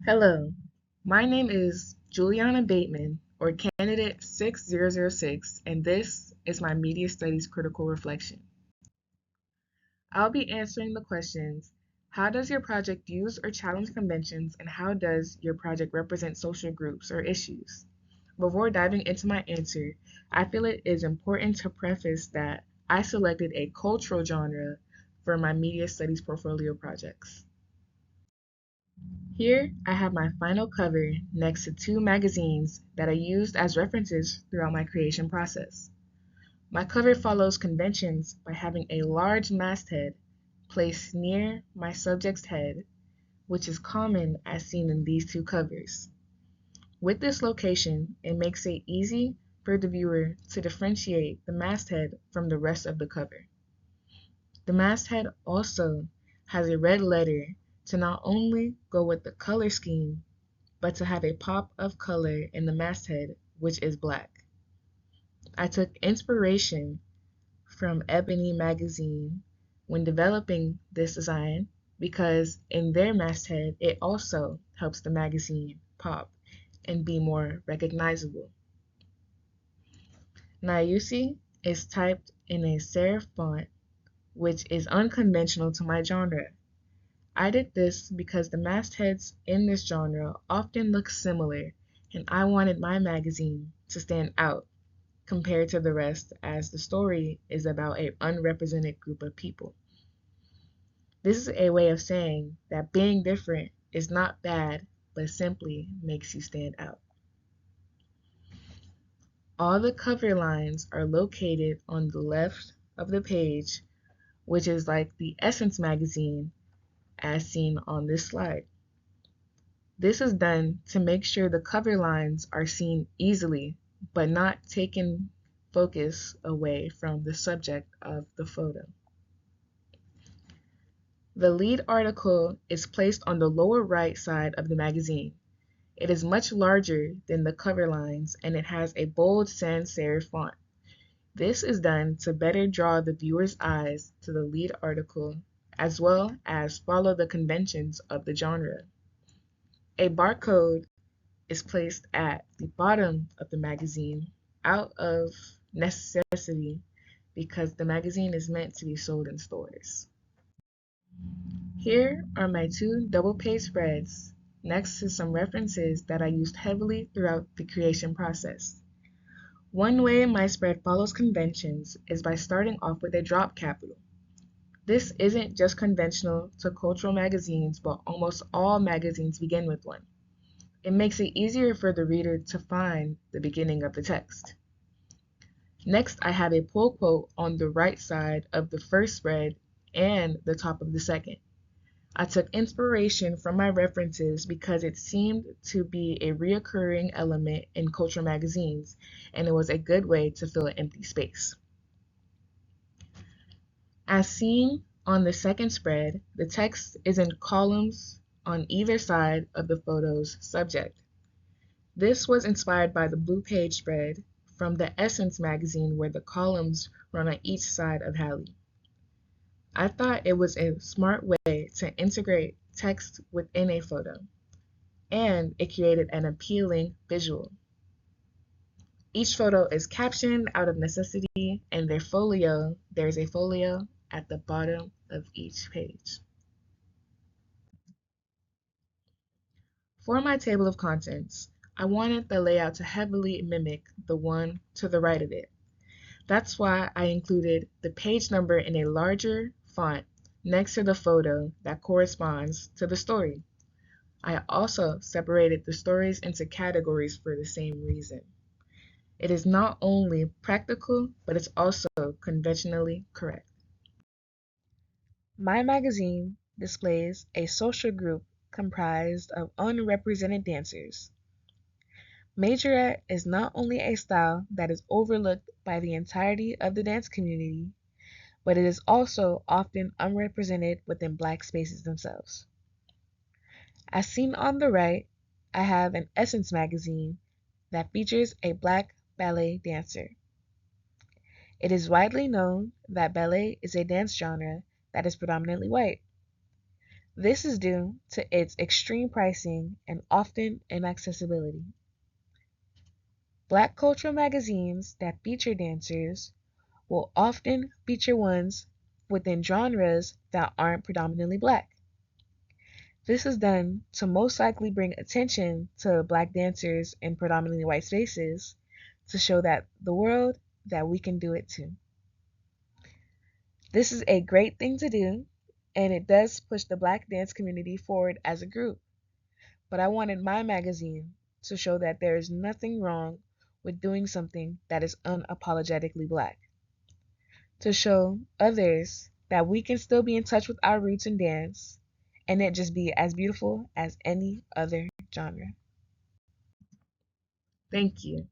Hello, my name is Juliana Bateman, or Candidate 6006, and this is my Media Studies Critical Reflection. I'll be answering the questions: how does your project use or challenge conventions, and how does your project represent social groups or issues? Before diving into my answer, I feel it is important to preface that I selected a cultural genre for my Media Studies portfolio projects. Here I have my final cover next to two magazines that I used as references throughout my creation process. My cover follows conventions by having a large masthead placed near my subject's head, which is common as seen in these two covers. With this location, it makes it easy for the viewer to differentiate the masthead from the rest of the cover. The masthead also has a red letter to not only go with the color scheme, but to have a pop of color in the masthead, which is black. I took inspiration from Ebony magazine when developing this design because in their masthead, it also helps the magazine pop and be more recognizable. Nayusi is typed in a serif font, which is unconventional to my genre. I did this because the mastheads in this genre often look similar, and I wanted my magazine to stand out compared to the rest as the story is about an unrepresented group of people. This is a way of saying that being different is not bad, but simply makes you stand out. All the cover lines are located on the left of the page, which is like the Essence magazine as seen on this slide. This is done to make sure the cover lines are seen easily, but not taking focus away from the subject of the photo. The lead article is placed on the lower right side of the magazine. It is much larger than the cover lines and it has a bold sans serif font. This is done to better draw the viewer's eyes to the lead article as well as follow the conventions of the genre. A barcode is placed at the bottom of the magazine out of necessity because the magazine is meant to be sold in stores. Here are my two double-page spreads next to some references that I used heavily throughout the creation process. One way my spread follows conventions is by starting off with a drop capital. This isn't just conventional to cultural magazines, but almost all magazines begin with one. It makes it easier for the reader to find the beginning of the text. Next, I have a pull quote on the right side of the first spread and the top of the second. I took inspiration from my references because it seemed to be a reoccurring element in cultural magazines, and it was a good way to fill an empty space. As seen on the second spread, the text is in columns on either side of the photo's subject. This was inspired by the blue page spread from the Essence magazine where the columns run on each side of Hallie. I thought it was a smart way to integrate text within a photo, and it created an appealing visual. Each photo is captioned out of necessity, and there's a folio at the bottom of each page. For my table of contents, I wanted the layout to heavily mimic the one to the right of it. That's why I included the page number in a larger font next to the photo that corresponds to the story. I also separated the stories into categories for the same reason. It is not only practical, but it's also conventionally correct. My magazine displays a social group comprised of unrepresented dancers. Majorette is not only a style that is overlooked by the entirety of the dance community, but it is also often unrepresented within Black spaces themselves. As seen on the right, I have an Essence magazine that features a Black ballet dancer. It is widely known that ballet is a dance genre that is predominantly white. This is due to its extreme pricing and often inaccessibility. Black cultural magazines that feature dancers will often feature ones within genres that aren't predominantly black. This is done to most likely bring attention to black dancers in predominantly white spaces to show that the world that we can do it too. This is a great thing to do, and it does push the black dance community forward as a group. But I wanted my magazine to show that there is nothing wrong with doing something that is unapologetically black. To show others that we can still be in touch with our roots in dance and it just be as beautiful as any other genre. Thank you.